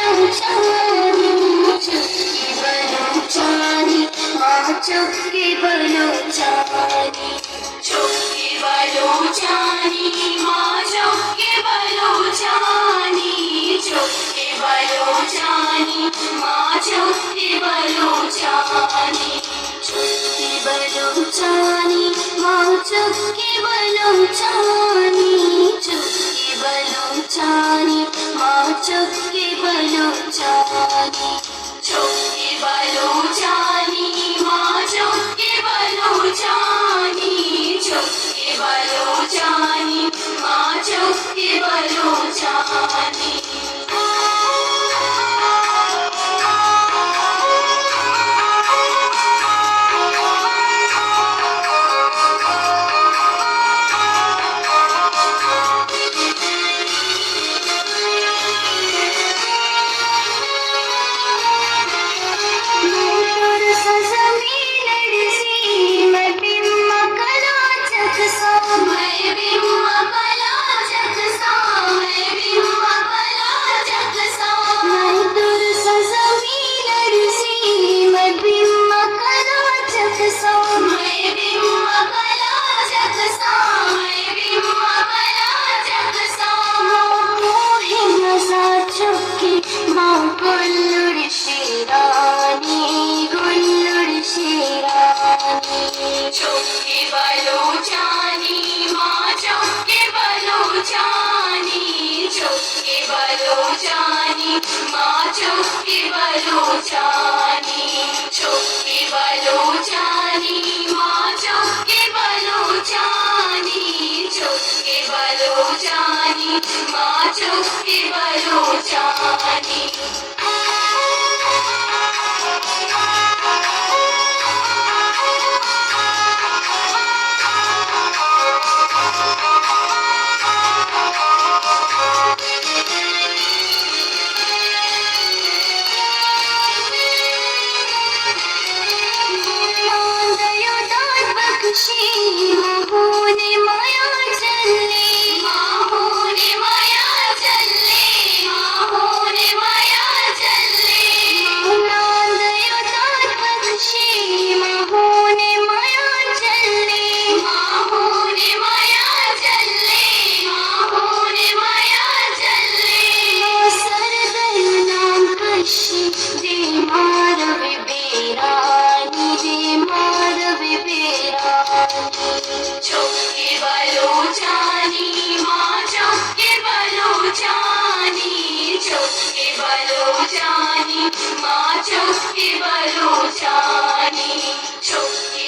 बलोचानी चुटकी बलोचानी माँ चुटकी बलोचानी चुटकी बलोचानी माँ चुटकी बलोचानी चुटकी बलोचानी माँ चुटकी बलोचानी चुटकी बलोचानी माँ चुटकी बलोचानी चुटकी बलोचानी माँ चुटकी बलोचानी चुटकी बलोचानी माँ चुटकी बलोचानी चुटकी बलोचानी माँ चुटकी बलोचानी चुटकी बलोचानी माँ चुटकी बलोचानी चुटकी बलोचानी माँ चुटकी बलोचानी चुटकी बलोचानी माँ चुटकी बलोचानी चुटकी बलोचानी माँ चुटकी बलोचानी माहोने माया चल्ले माहोने माया चल्ले माहोने माया चल्ले माहुलांदयो तात पक्षी माहोने माया चल्ले माहोने माया चल्ले माहोने माया चल्ले सरदल नाम कशी दे मारवे बेरानी दे मारवे बेरानी चुटकी बलोचानी माँ चुटकी बलोचानी चुटकी बलोचानी माँ चुटकी बलोचानी चुटकी